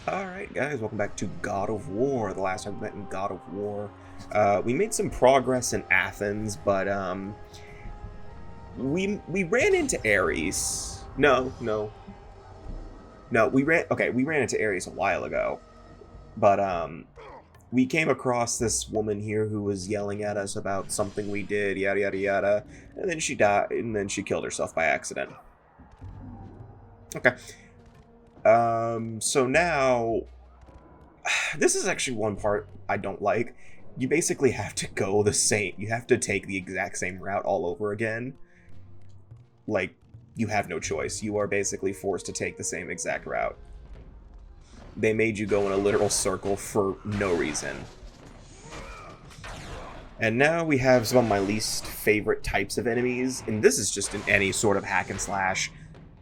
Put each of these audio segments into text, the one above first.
Alright guys, welcome back to God of War. The last time we met in God of War. We made some progress in Athens, but we ran into Ares. No, we ran into Ares a while ago. But we came across this woman here who was yelling at us about something we did, yada yada yada, and then she died, and then she killed herself by accident. Okay. So now, this is actually one part I don't like. You basically have to go the same, you have to take the exact same route all over again. Like, you have no choice. You are basically forced to take the same exact route. They made you go in a literal circle for no reason. And now we have some of my least favorite types of enemies, and this is just in any sort of hack and slash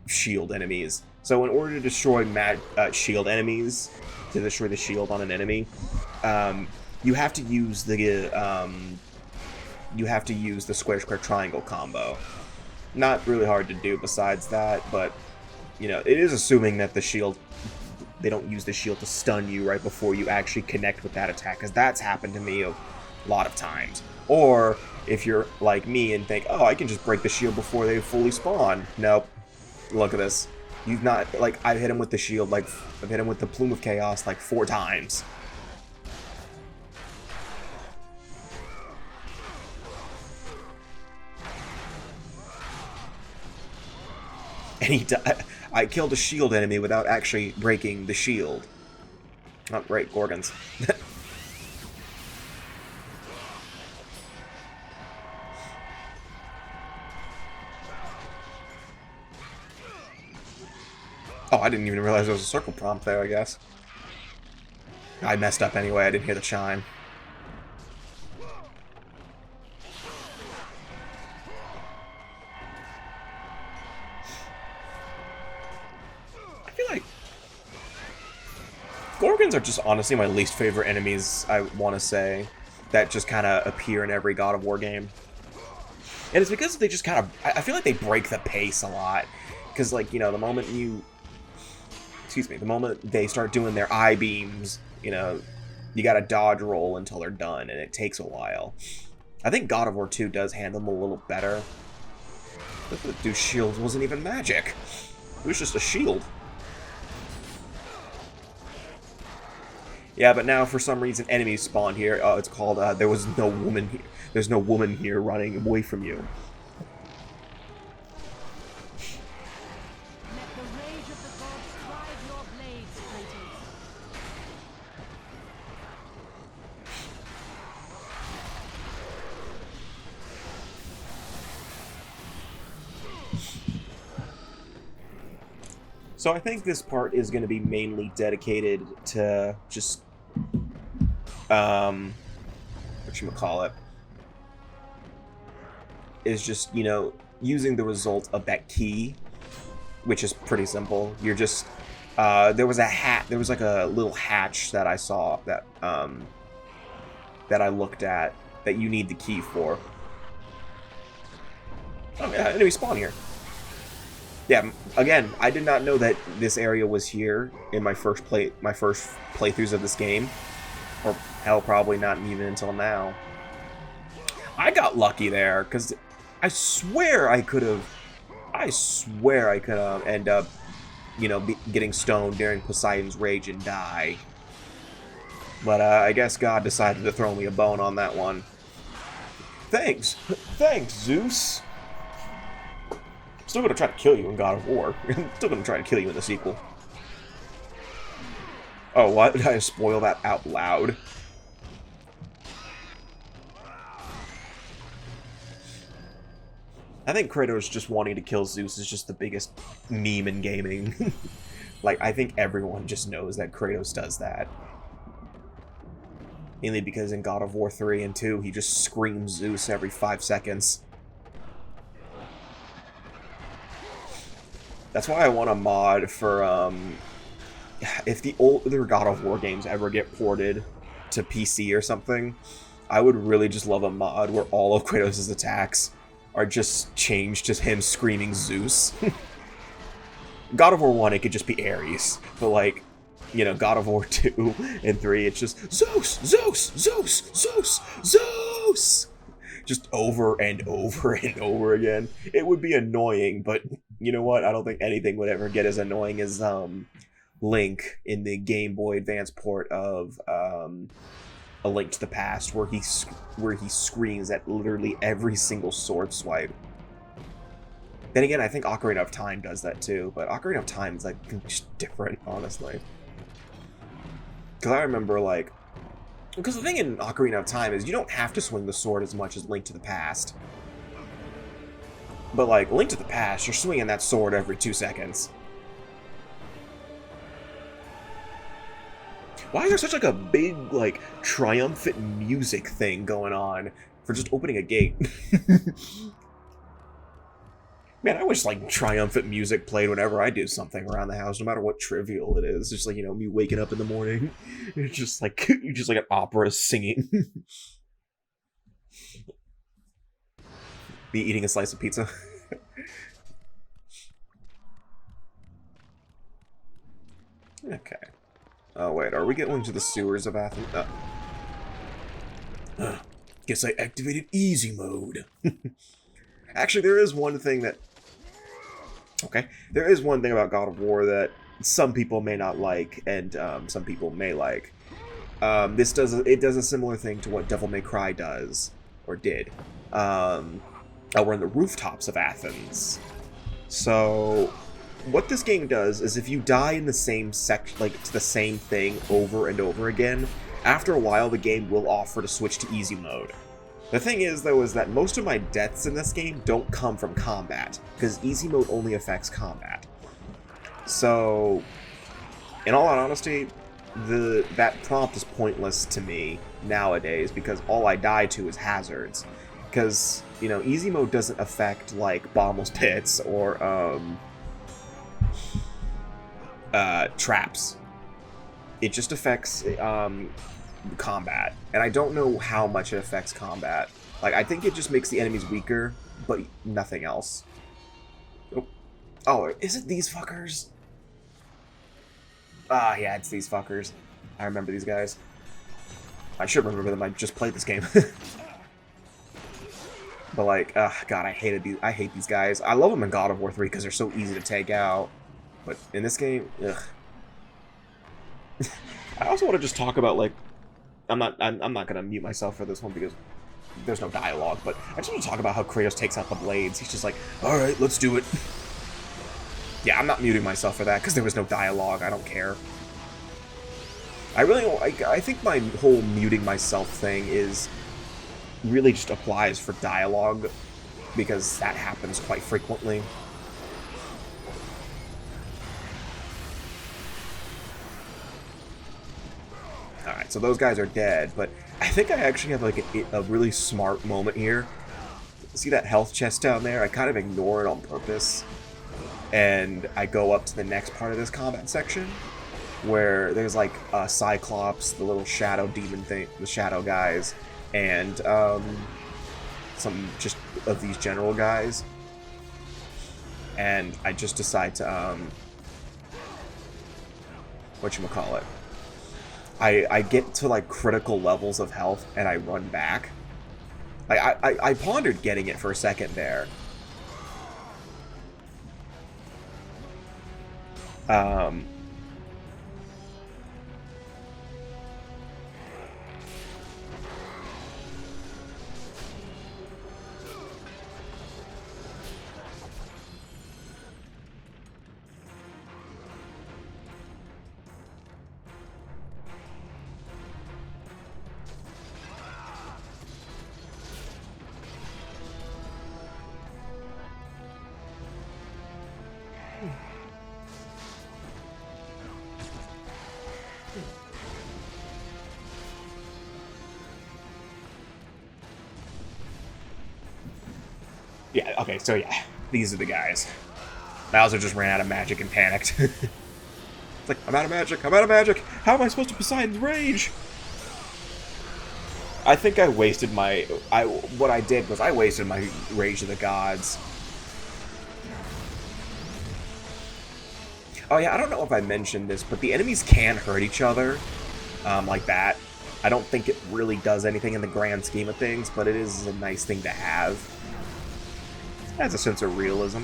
shield enemies. So in order to destroy shield enemies, to destroy the shield on an enemy, you have to use the square square triangle combo. Not really hard to do besides that, but you know, it is assuming that the shield, they don't use the shield to stun you right before you actually connect with that attack, because that's happened to me a lot of times. Or if you're like me and think, oh, I can just break the shield before they fully spawn. Nope. Look at this. You've not, like, I've hit him with the shield, like, I've hit him with the Plume of Chaos, like, 4 times. And I killed a shield enemy without actually breaking the shield. Oh, great, Gorgons. Oh, I didn't even realize there was a circle prompt there, I guess. I messed up anyway, I didn't hear the chime. I feel like Gorgons are just honestly my least favorite enemies, I want to say, that just kind of appear in every God of War game. And it's because they just kind of, I feel like they break the pace a lot. Because, like, you know, the moment they start doing their eye beams, you know, you gotta dodge roll until they're done, and it takes a while. I think God of War 2 does handle them a little better. The dude's shield wasn't even magic. It was just a shield. Yeah, but now for some reason enemies spawn here. It's called, there was no woman here. There's no woman here running away from you. So I think this part is going to be mainly dedicated to just, whatchamacallit, is just, you know, using the result of that key, which is pretty simple. You're just, there was like a little hatch that I saw that, that I looked at that you need the key for. Oh yeah, enemy spawn here. Yeah, again, I did not know that this area was here in my first playthroughs of this game. Or, hell, probably not even until now. I got lucky there, because I swear I could have end up, you know, getting stoned during Poseidon's Rage and die. But, I guess God decided to throw me a bone on that one. Thanks, Zeus. Still gonna try to kill you in God of War. Still gonna try to kill you in the sequel. Oh, what? Did I spoil that out loud? I think Kratos just wanting to kill Zeus is just the biggest meme in gaming. Like, I think everyone just knows that Kratos does that. Mainly because in God of War 3 and 2, he just screams Zeus every 5 seconds. That's why I want a mod for, if the older God of War games ever get ported to PC or something, I would really just love a mod where all of Kratos' attacks are just changed to him screaming Zeus. God of War 1, it could just be Ares, but, like, God of War 2 and 3, it's just Zeus, Zeus, Zeus, Zeus, Zeus, just over and over and over again. It would be annoying, but you know what? I don't think anything would ever get as annoying as Link in the Game Boy Advance port of A Link to the Past, where he screams at literally every single sword swipe. Then again, I think Ocarina of Time does that too, but Ocarina of Time is like just different, honestly. Because I remember because the thing in Ocarina of Time is you don't have to swing the sword as much as Link to the Past. But like Link to the Past, you're swinging that sword every 2 seconds. Why is there such a big triumphant music thing going on for just opening a gate? Man, I wish triumphant music played whenever I do something around the house, no matter what trivial it is. It's just me waking up in the morning. It's just you're just an opera singing. Be eating a slice of pizza. Okay. Oh wait, are we getting into the sewers of Athens? Guess I activated easy mode. Actually, there is one thing that... Okay, there is one thing about God of War that some people may not like, and some people may like. It does a similar thing to what Devil May Cry does, or did. We're in the rooftops of Athens. So, what this game does is if you die in the same to the same thing over and over again, after a while the game will offer to switch to easy mode. The thing is, though, is that most of my deaths in this game don't come from combat, because easy mode only affects combat. So, in all honesty, that prompt is pointless to me nowadays, because all I die to is hazards. Because, easy mode doesn't affect, bottomless pits or, traps. It just affects, combat, and I don't know how much it affects combat. I think it just makes the enemies weaker, but nothing else. Oh, is it these fuckers? Ah, yeah, it's these fuckers. I remember these guys. I should remember them. I just played this game. But God, I hate these guys. I love them in God of War 3 because they're so easy to take out, but in this game, ugh. I also want to just talk about I'm not gonna mute myself for this one because there's no dialogue, but I just want to talk about how Kratos takes out the blades. He's just like, alright, let's do it. Yeah, I'm not muting myself for that because there was no dialogue. I don't care. I think my whole muting myself thing really just applies for dialogue, because that happens quite frequently. Alright, so those guys are dead, but I think I actually have a really smart moment here. See that health chest down there? I kind of ignore it on purpose, and I go up to the next part of this combat section, where there's a Cyclops, the little shadow demon thing, the shadow guys, and some just of these general guys, and I just decide to whatchamacallit, I get to critical levels of health and I run back. I pondered getting it for a second there. Yeah, okay, so yeah, these are the guys. Bowser just ran out of magic and panicked. It's like, I'm out of magic, I'm out of magic! How am I supposed to Poseidon's Rage? I think I wasted what I did was I wasted my Rage of the Gods. Oh yeah, I don't know if I mentioned this, but the enemies can hurt each other, like that. I don't think it really does anything in the grand scheme of things, but it is a nice thing to have. It has a sense of realism.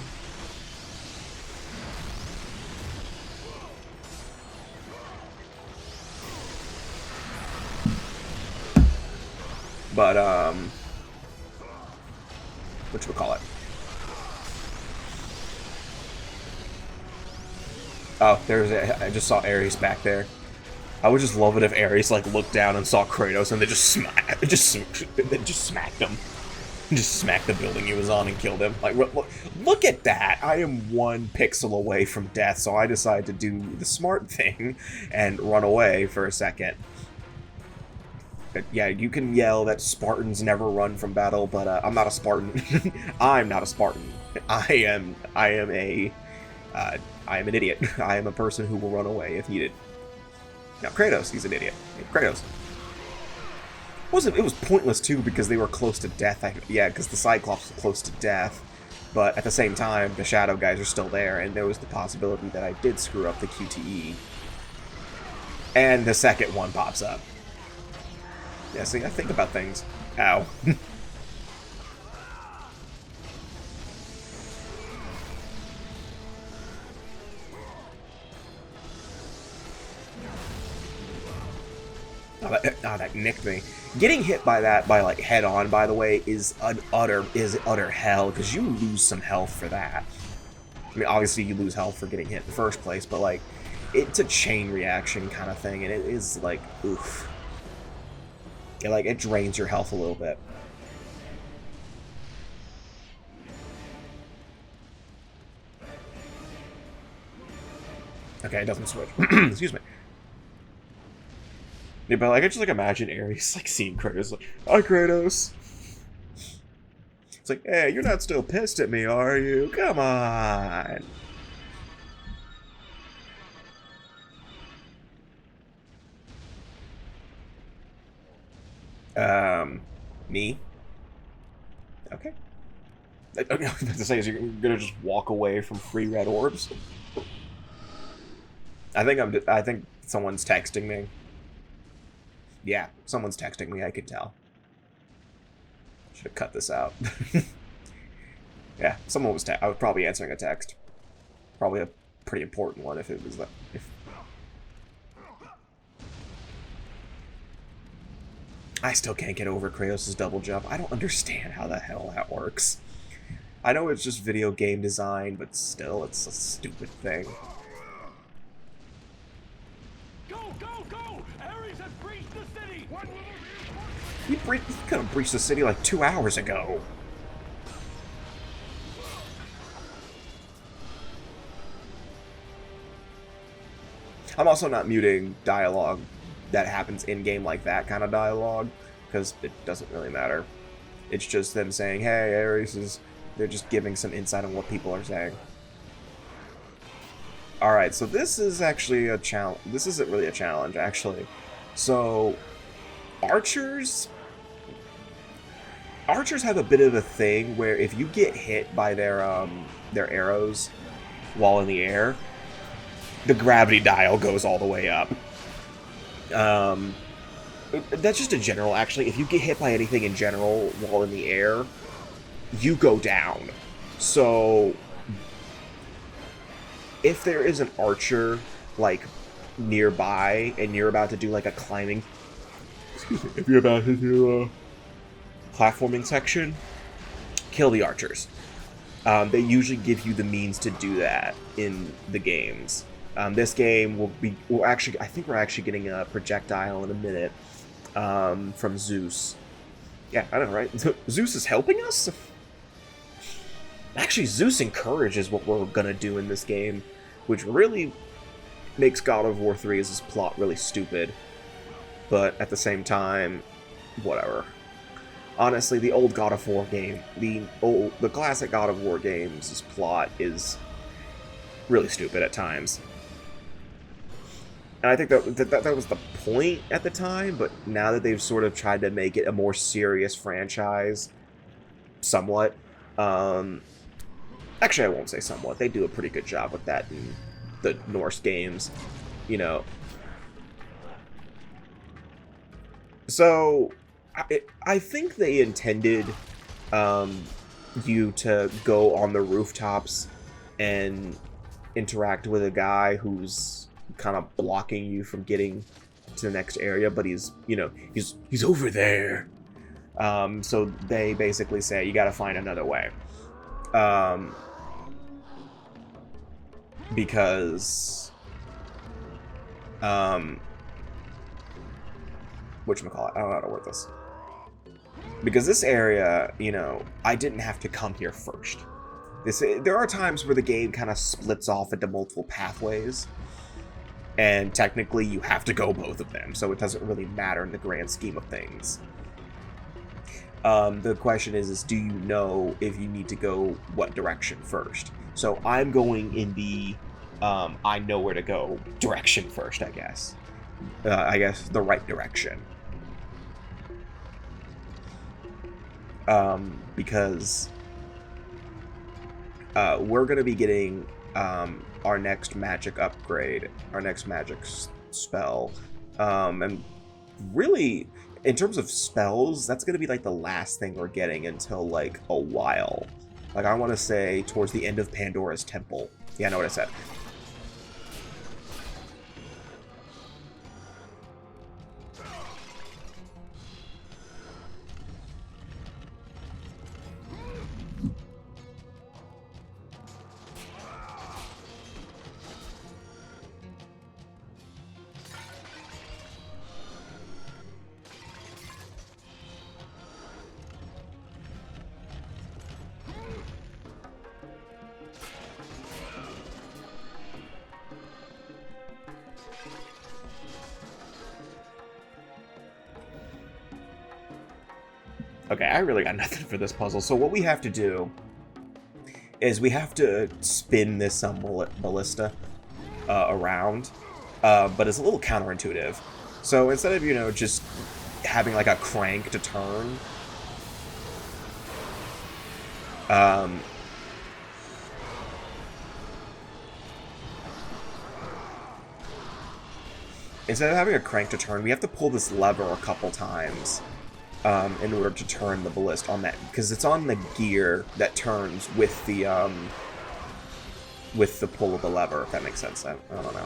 But, whatchamacallit? Oh, I just saw Ares back there. I would just love it if Ares like looked down and saw Kratos and they just smacked him. Just smacked the building he was on and killed him. Like, look at that! I am 1 pixel away from death, so I decided to do the smart thing and run away for a second. But yeah, you can yell that Spartans never run from battle, but I'm not a Spartan. I'm not a Spartan. I am an idiot. I am a person who will run away if needed. Now, Kratos, he's an idiot. Kratos. It was pointless, too, because they were close to death. Yeah, because the Cyclops was close to death. But at the same time, the Shadow guys are still there, and there was the possibility that I did screw up the QTE. And the second one pops up. Yeah, see, I think about things. Ow. That nicked me. Getting hit by that, like head on, by the way, is utter hell, because you lose some health for that. I mean, obviously you lose health for getting hit in the first place, but like, it's a chain reaction kind of thing, and it is like, oof. It drains your health a little bit. Okay, it doesn't switch. Excuse me. Yeah, but like, I just like imagine Ares like seeing Kratos like, "Hi, Kratos." It's like, "Hey, you're not still pissed at me, are you? Come on." Me? Okay. I was about to say, is you're gonna just walk away from free red orbs? I think someone's texting me. Yeah, someone's texting me, I could tell. Should have cut this out. Yeah, someone was I was probably answering a text. Probably a pretty important one if it was if I still can't get over Kratos' double jump. I don't understand how the hell that works. I know it's just video game design, but still, it's a stupid thing. Go, go, go! Ares has breached the city! He could have breached the city like 2 hours ago. I'm also not muting dialogue that happens in-game like that kind of dialogue, because it doesn't really matter. It's just them saying, hey, Ares is... They're just giving some insight on what people are saying. Alright, so this is actually a challenge. This isn't really a challenge, actually. So, archers have a bit of a thing where if you get hit by their arrows while in the air, the gravity dial goes all the way up. That's just a general, actually. If you get hit by anything in general while in the air, you go down. So, if there is an archer, like, nearby, and you're about to do, like, a climbing... Excuse me. If you're about to do a platforming section, kill the archers. They usually give you the means to do that in the games. This game I think we're actually getting a projectile in a minute from Zeus. Yeah, I know, right? Zeus is helping us? Actually, Zeus encourages what we're gonna do in this game, which really makes God of War 3's plot really stupid. But at the same time, whatever. Honestly, the old God of War game, the classic God of War games' plot is really stupid at times. And I think that was the point at the time, but now that they've sort of tried to make it a more serious franchise, somewhat, actually I won't say somewhat, they do a pretty good job with that in the Norse games, you know. So I think they intended you to go on the rooftops and interact with a guy who's kind of blocking you from getting to the next area, but he's, you know, he's over there. So they basically say you got to find another way, because whatchamacallit, I don't know how to word this. Because this area, you know, I didn't have to come here first. There are times where the game kind of splits off into multiple pathways, and technically you have to go both of them, so it doesn't really matter in the grand scheme of things. The question is do you know if you need to go what direction first? So I'm going in the I know where to go direction first, I guess. The right direction. Because we're going to be getting our next magic upgrade, our next magic spell. And really, in terms of spells, that's going to be like the last thing we're getting until like a while. Like, I want to say towards the end of Pandora's Temple. Yeah, I know what I said. Okay, I really got nothing for this puzzle. So what we have to do is we have to spin this ballista around, but it's a little counterintuitive. So instead of, you know, just having like a crank to turn, we have to pull this lever a couple times. In order to turn the ballista on that, because it's on the gear that turns with the pull of the lever, if that makes sense. I don't know.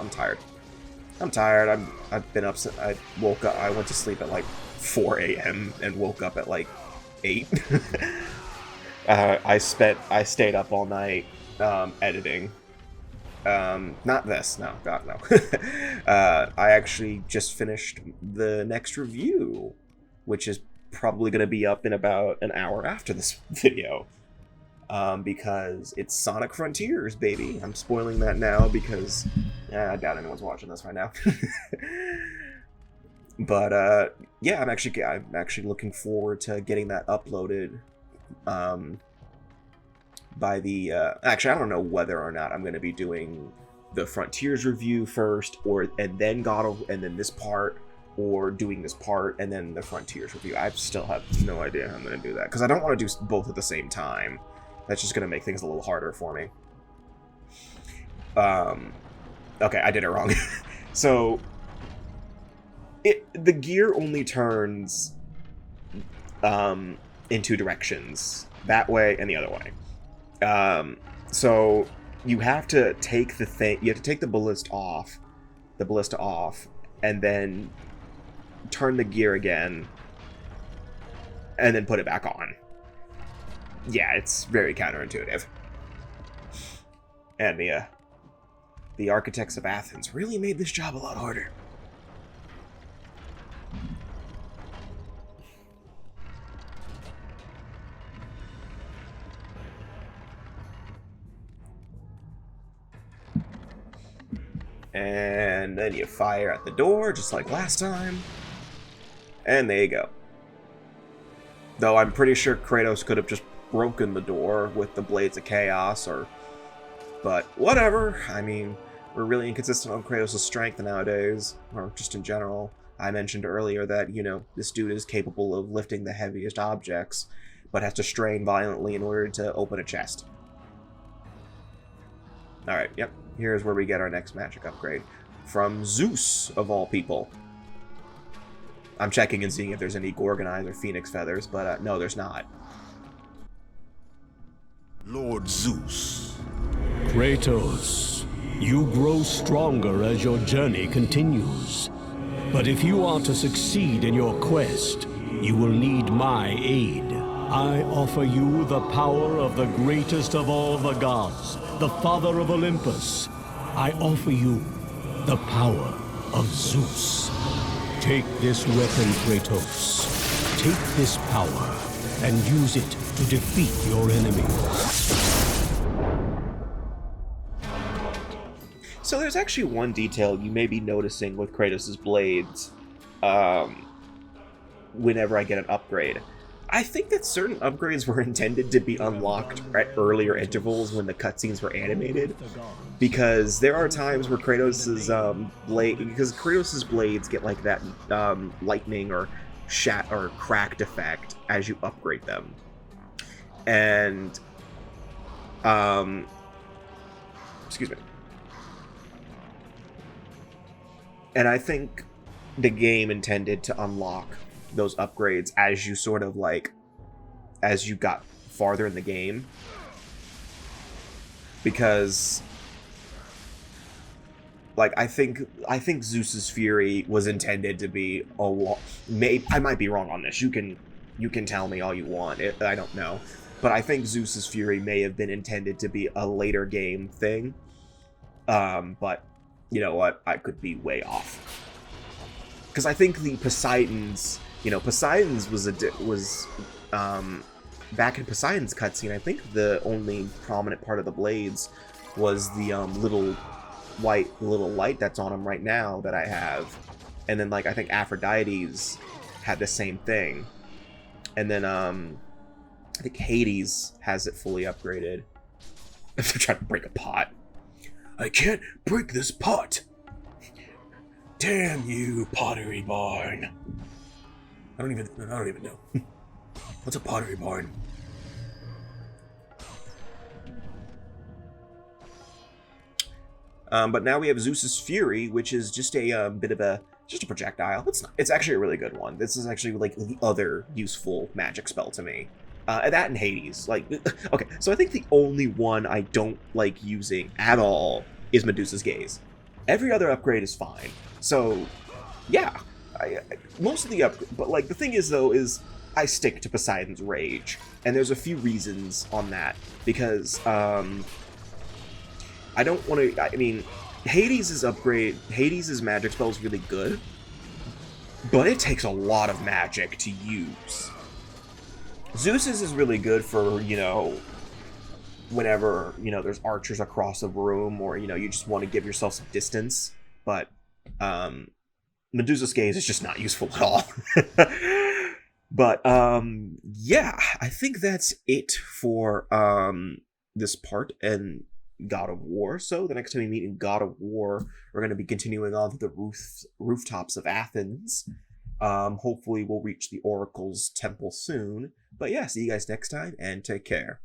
I'm tired. I've been up since I woke up. I went to sleep at like 4 a.m. and woke up at like 8. I stayed up all night editing. Not this. No, God, no. I actually just finished the next review, which is probably going to be up in about an hour after this video, because it's Sonic Frontiers, baby. I'm spoiling that now because I doubt anyone's watching this right now. But yeah, I'm actually looking forward to getting that uploaded. By the actually, I don't know whether or not I'm going to be doing the Frontiers review first, and then this part, or doing this part and then the Frontiers review. I still have no idea how I'm going to do that, because I don't want to do both at the same time. That's just going to make things a little harder for me. Okay, I did it wrong. So, the gear only turns in two directions. That way and the other way. So, you have to take the ballista off, and then turn the gear again, and then put it back on. Yeah, it's very counterintuitive. And the architects of Athens really made this job a lot harder. And then you fire at the door, just like last time. And there you go. Though I'm pretty sure Kratos could have just broken the door with the Blades of Chaos, but whatever. I mean, we're really inconsistent on Kratos' strength nowadays, or just in general. I mentioned earlier that, you know, this dude is capable of lifting the heaviest objects, but has to strain violently in order to open a chest. Alright, yep. Here's where we get our next magic upgrade. From Zeus, of all people. I'm checking and seeing if there's any Gorgonite or Phoenix Feathers, but no, there's not. Lord Zeus. Kratos, you grow stronger as your journey continues. But if you are to succeed in your quest, you will need my aid. I offer you the power of the greatest of all the gods, the father of Olympus. I offer you the power of Zeus. Take this weapon, Kratos. Take this power and use it to defeat your enemies. So there's actually one detail you may be noticing with Kratos' blades whenever I get an upgrade. I think that certain upgrades were intended to be unlocked at earlier intervals when the cutscenes were animated, because there are times where Kratos' blades get like that lightning or cracked effect as you upgrade them. And excuse me. And I think the game intended to unlock those upgrades as you sort of as you got farther in the game, because I think Zeus's Fury was intended to be a lot. I might be wrong on this. You can tell me all you want. I don't know, but I think Zeus's Fury may have been intended to be a later game thing. But you know what? I could be way off, because I think the Poseidon's was back in Poseidon's cutscene. I think the only prominent part of the blades was the little light that's on him right now that I have, and then I think Aphrodite's had the same thing, and then I think Hades has it fully upgraded. I'm trying to break a pot. I can't break this pot. Damn you, Pottery Barn. I don't even know. What's a Pottery Barn? But now we have Zeus's Fury, which is just a bit of a projectile. It's actually a really good one. This is actually the other useful magic spell to me. That and Hades. Okay, so I think the only one I don't like using at all is Medusa's Gaze. Every other upgrade is fine. So, yeah. Most of the but the thing is though is I stick to Poseidon's Rage, and there's a few reasons on that, because I don't want to. I mean, Hades' magic spell is really good, but it takes a lot of magic to use. Zeus's is really good for whenever there's archers across a room, or you just want to give yourself some distance, but Medusa's Gaze is just not useful at all. But yeah, I think that's it for this part and God of War. So the next time we meet in God of War, we're going to be continuing on to the rooftops of Athens. Hopefully we'll reach the Oracle's temple soon. But yeah, see you guys next time, and take care.